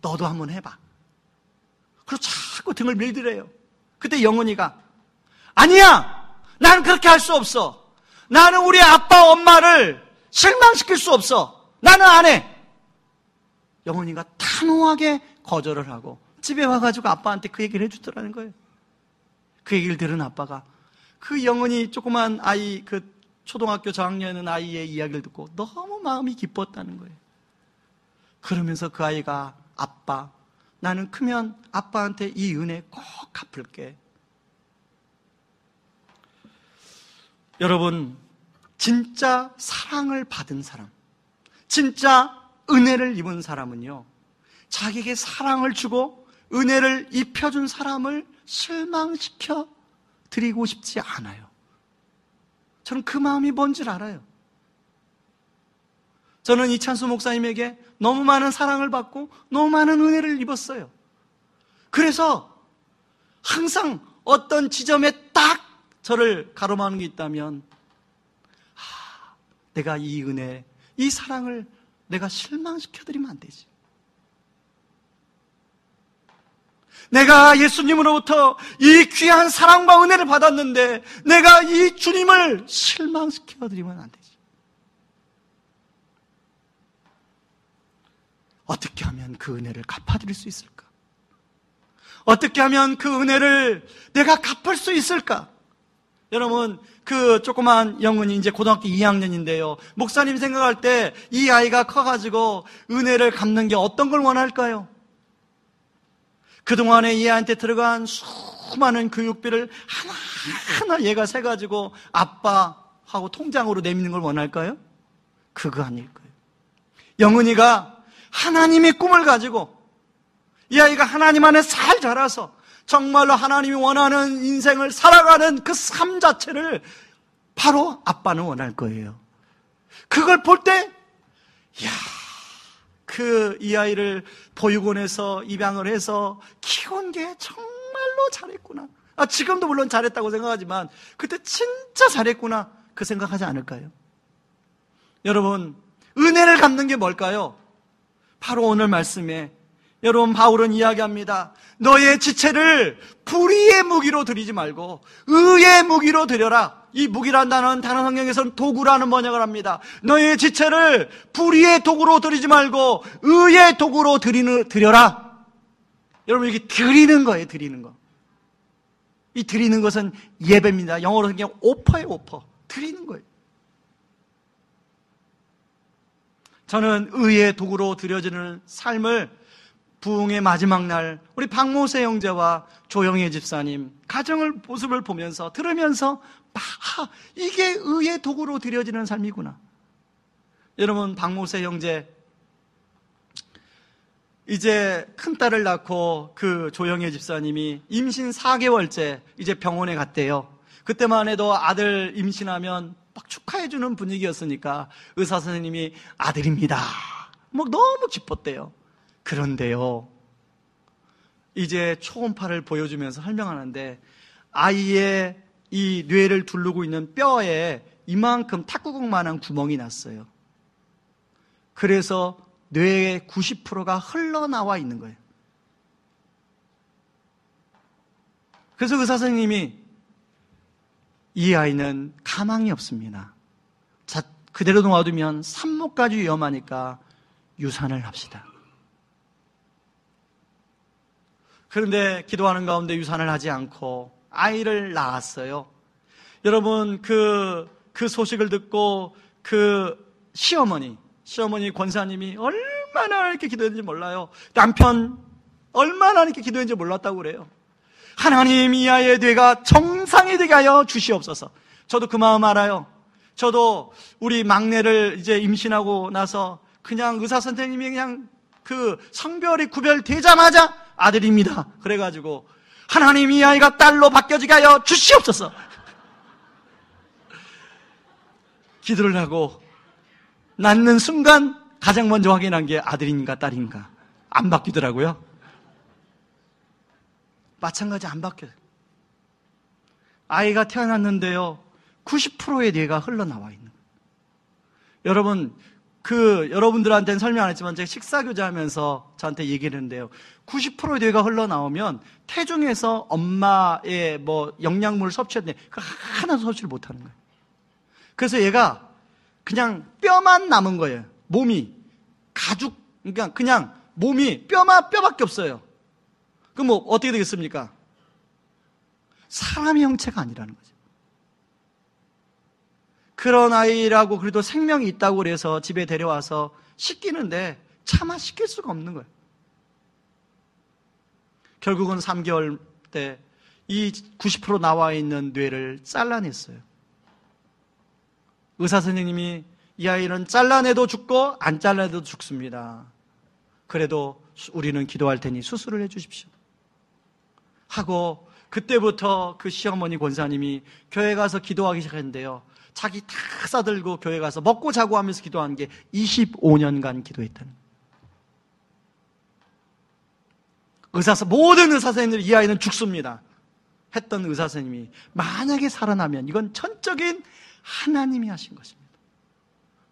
너도 한번 해봐. 그리고 자꾸 등을 밀더래요. 그때 영은이가 아니야! 나는 그렇게 할 수 없어. 나는 우리 아빠 엄마를 실망시킬 수 없어. 나는 안 해. 영은이가 단호하게 거절을 하고 집에 와가지고 아빠한테 그 얘기를 해주더라는 거예요. 그 얘기를 들은 아빠가 그 영은이 조그만 아이, 그 초등학교 저학년의 아이의 이야기를 듣고 너무 마음이 기뻤다는 거예요. 그러면서 그 아이가 아빠, 나는 크면 아빠한테 이 은혜 꼭 갚을게. 여러분, 진짜 사랑을 받은 사람, 진짜 은혜를 입은 사람은요, 자기에게 사랑을 주고 은혜를 입혀준 사람을 실망시켜 드리고 싶지 않아요. 저는 그 마음이 뭔지를 알아요. 저는 이찬수 목사님에게 너무 많은 사랑을 받고 너무 많은 은혜를 입었어요. 그래서 항상 어떤 지점에 딱 저를 가로막는 게 있다면 내가 이 은혜, 이 사랑을 내가 실망시켜드리면 안 되지. 내가 예수님으로부터 이 귀한 사랑과 은혜를 받았는데 내가 이 주님을 실망시켜드리면 안 되지. 어떻게 하면 그 은혜를 갚아드릴 수 있을까? 어떻게 하면 그 은혜를 내가 갚을 수 있을까? 여러분, 그 조그만 영은이 이제 고등학교 2학년인데요. 목사님 생각할 때 이 아이가 커가지고 은혜를 갚는 게 어떤 걸 원할까요? 그동안에 이 아이한테 들어간 수많은 교육비를 하나하나 얘가 세가지고 아빠하고 통장으로 내미는 걸 원할까요? 그거 아닐 거예요. 영은이가 하나님의 꿈을 가지고 이 아이가 하나님 안에 잘 자라서 정말로 하나님이 원하는 인생을 살아가는 그 삶 자체를 바로 아빠는 원할 거예요. 그걸 볼 때, 이야, 이 아이를 보육원에서 입양을 해서 키운 게 정말로 잘했구나. 지금도 물론 잘했다고 생각하지만 그때 진짜 잘했구나. 그 생각하지 않을까요? 여러분, 은혜를 갚는 게 뭘까요? 바로 오늘 말씀에 여러분 바울은 이야기합니다. 너의 지체를 불의의 무기로 드리지 말고 의의 무기로 드려라. 이 무기란 단어는 다른 성경에서는 도구라는 번역을 합니다. 너의 지체를 불의의 도구로 드리지 말고 의의 도구로 드려라. 여러분 이게 드리는 거예요. 드리는 거. 이 드리는 것은 예배입니다. 영어로 그냥 오퍼예요. 오퍼. 드리는 거예요. 저는 의의 도구로 드려지는 삶을 부흥의 마지막 날 우리 박모세 형제와 조영애 집사님 가정을 모습을 보면서 들으면서 이게 의의 도구로 드려지는 삶이구나. 여러분, 박모세 형제 이제 큰딸을 낳고 그 조영애 집사님이 임신 4개월째 이제 병원에 갔대요. 그때만 해도 아들 임신하면 막 축하해주는 분위기였으니까 의사 선생님이 아들입니다. 막 너무 기뻤대요. 그런데요, 이제 초음파를 보여주면서 설명하는데 아이의 이 뇌를 두르고 있는 뼈에 이만큼 탁구공만한 구멍이 났어요. 그래서 뇌의 90%가 흘러나와 있는 거예요. 그래서 의사 선생님이 이 아이는 가망이 없습니다. 자, 그대로 놔두면 산모까지 위험하니까 유산을 합시다. 그런데 기도하는 가운데 유산을 하지 않고 아이를 낳았어요. 여러분, 그 소식을 듣고 그 시어머니 권사님이 얼마나 이렇게 기도했는지 몰라요. 남편 얼마나 이렇게 기도했는지 몰랐다고 그래요. 하나님, 이 아이의 뇌가 정상이 되게 하여 주시옵소서. 저도 그 마음 알아요. 저도 우리 막내를 이제 임신하고 나서 그냥 의사 선생님이 그냥 그 성별이 구별되자마자 아들입니다. 그래가지고 하나님, 이 아이가 딸로 바뀌어지게 하여 주시옵소서. 기도를 하고 낳는 순간 가장 먼저 확인한 게 아들인가 딸인가. 안 바뀌더라고요. 마찬가지 안 바뀌어요. 아이가 태어났는데요, 90%의 뇌가 흘러나와 있는 거예요. 여러분, 여러분들한테는 설명 안 했지만 제가 식사교제 하면서 저한테 얘기를 했는데요, 90%의 뇌가 흘러나오면 태중에서 엄마의 영양물을 섭취했는데 그 하나도 섭취를 못하는 거예요. 그래서 얘가 그냥 뼈만 남은 거예요. 몸이 가죽, 그러니까 그냥 몸이 뼈밖에 없어요. 그럼 어떻게 되겠습니까? 사람의 형체가 아니라는 거죠. 그런 아이라고 그래도 생명이 있다고 그래서 집에 데려와서 씻기는데 차마 씻길 수가 없는 거예요. 결국은 3개월 때 이 90% 나와 있는 뇌를 잘라냈어요. 의사 선생님이 이 아이는 잘라내도 죽고 안 잘라내도 죽습니다. 그래도 우리는 기도할 테니 수술을 해 주십시오. 하고 그때부터 그 시어머니 권사님이 교회 가서 기도하기 시작했는데요, 자기 다 싸들고 교회 가서 먹고 자고 하면서 기도한 게 25년간 기도했다는 거예요. 모든 의사 선생님들이 이 아이는 죽습니다 했던 의사 선생님이 만약에 살아나면 이건 전적인 하나님이 하신 것입니다.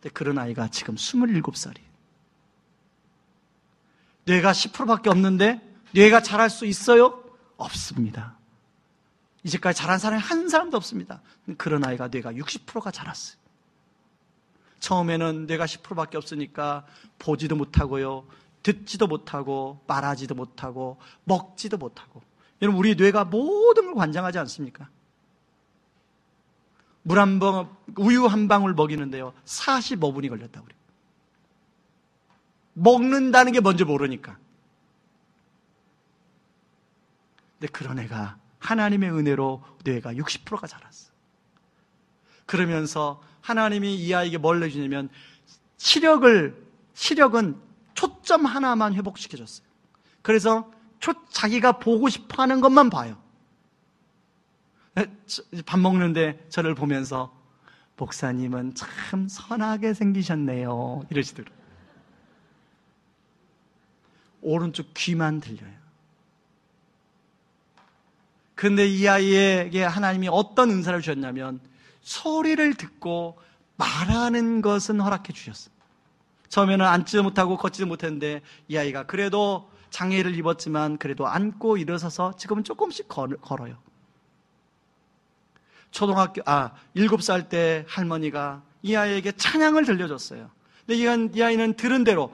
근데 그런 아이가 지금 27살이에요. 뇌가 10%밖에 없는데 뇌가 자랄 수 있어요? 없습니다. 이제까지 자란 사람이 한 사람도 없습니다. 그런 아이가 뇌가 60%가 자랐어요. 처음에는 뇌가 10%밖에 없으니까 보지도 못하고요, 듣지도 못하고, 말하지도 못하고, 먹지도 못하고. 여러분, 우리 뇌가 모든 걸 관장하지 않습니까? 우유 한 방울 먹이는데요, 45분이 걸렸다고 그래요. 먹는다는 게 뭔지 모르니까. 근데 그런 애가 하나님의 은혜로 뇌가 60%가 자랐어. 그러면서 하나님이 이 아이에게 뭘 내주냐면 시력은 초점 하나만 회복시켜줬어요. 그래서 자기가 보고 싶어 하는 것만 봐요. 밥 먹는데 저를 보면서 목사님은 참 선하게 생기셨네요 이러시더라고요. 오른쪽 귀만 들려요. 그런데 이 아이에게 하나님이 어떤 은사를 주셨냐면 소리를 듣고 말하는 것은 허락해 주셨어요. 처음에는 앉지도 못하고 걷지도 못했는데 이 아이가 그래도 장애를 입었지만 그래도 앉고 일어서서 지금은 조금씩 걸어요. 7살 때 할머니가 이 아이에게 찬양을 들려줬어요. 근데 이 아이는 들은 대로,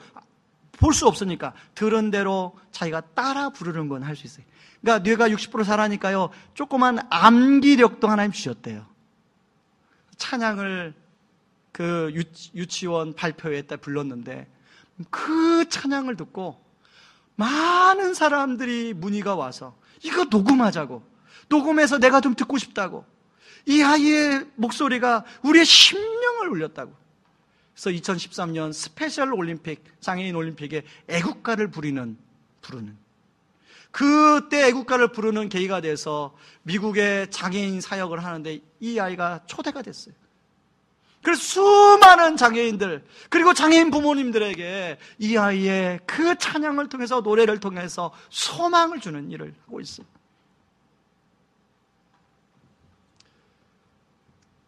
볼 수 없으니까 들은 대로 자기가 따라 부르는 건 할 수 있어요. 그러니까 뇌가 60% 자라니까요, 조그만 암기력도 하나님 주셨대요. 찬양을 그 유치원 발표회 때 불렀는데 그 찬양을 듣고 많은 사람들이 문의가 와서 이거 녹음하자고, 녹음해서 내가 좀 듣고 싶다고, 이 아이의 목소리가 우리의 심령을 울렸다고. 그래서 2013년 스페셜 올림픽, 장애인 올림픽에 애국가를 부르는 그때 애국가를 부르는 계기가 돼서 미국의 장애인 사역을 하는데 이 아이가 초대가 됐어요. 그래서 수많은 장애인들 그리고 장애인 부모님들에게 이 아이의 그 찬양을 통해서 노래를 통해서 소망을 주는 일을 하고 있어요.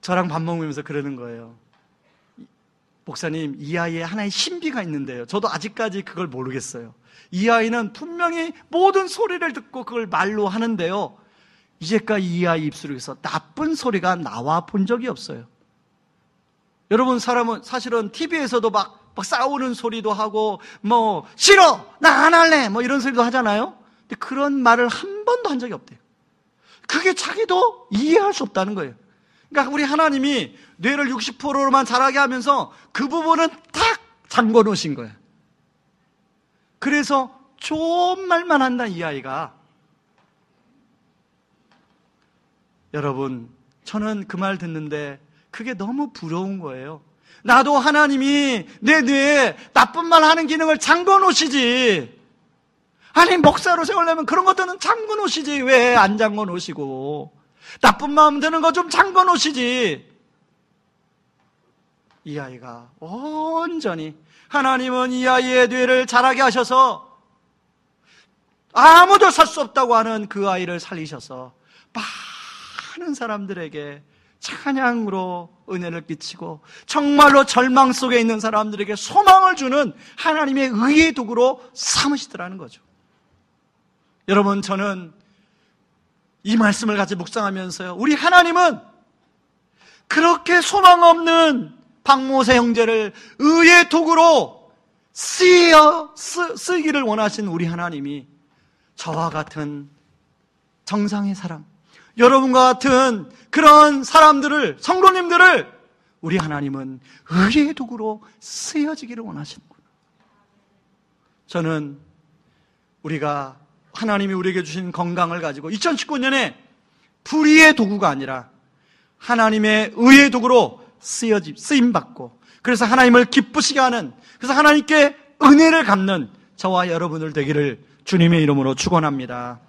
저랑 밥 먹으면서 그러는 거예요. 목사님, 이 아이에 하나의 신비가 있는데요. 저도 아직까지 그걸 모르겠어요. 이 아이는 분명히 모든 소리를 듣고 그걸 말로 하는데요. 이제까지 이 아이 입술에서 나쁜 소리가 나와 본 적이 없어요. 여러분, 사람은 사실은 TV에서도 막 싸우는 소리도 하고, 싫어! 나 안 할래! 이런 소리도 하잖아요? 근데 그런 말을 한 번도 한 적이 없대요. 그게 자기도 이해할 수 없다는 거예요. 그러니까 우리 하나님이 뇌를 60%로만 자라게 하면서 그 부분은 탁 잠궈 놓으신 거예요. 그래서 좋은 말만 한다, 이 아이가. 여러분, 저는 그 말 듣는데 그게 너무 부러운 거예요. 나도 하나님이 내 뇌에 나쁜 말 하는 기능을 잠궈 놓으시지. 아니, 목사로 세우려면 그런 것들은 잠궈 놓으시지. 왜 안 잠궈 놓으시고. 나쁜 마음 드는 거 좀 잠궈 놓으시지. 이 아이가 온전히 하나님은 이 아이의 뇌를 자라게 하셔서 아무도 살 수 없다고 하는 그 아이를 살리셔서 많은 사람들에게 찬양으로 은혜를 끼치고 정말로 절망 속에 있는 사람들에게 소망을 주는 하나님의 의의 도구로 삼으시더라는 거죠. 여러분, 저는 이 말씀을 같이 묵상하면서요, 우리 하나님은 그렇게 소망 없는 박모세 형제를 의의 도구로 쓰기를 원하신 우리 하나님이 저와 같은 정상의 사람, 여러분과 같은 그런 사람들을, 성도님들을 우리 하나님은 의의 도구로 쓰여지기를 원하시는구나. 저는 우리가 하나님이 우리에게 주신 건강을 가지고 2019년에 불의의 도구가 아니라 하나님의 의의 도구로 쓰임받고, 그래서 하나님을 기쁘시게 하는, 그래서 하나님께 은혜를 갚는 저와 여러분들 되기를 주님의 이름으로 축원합니다.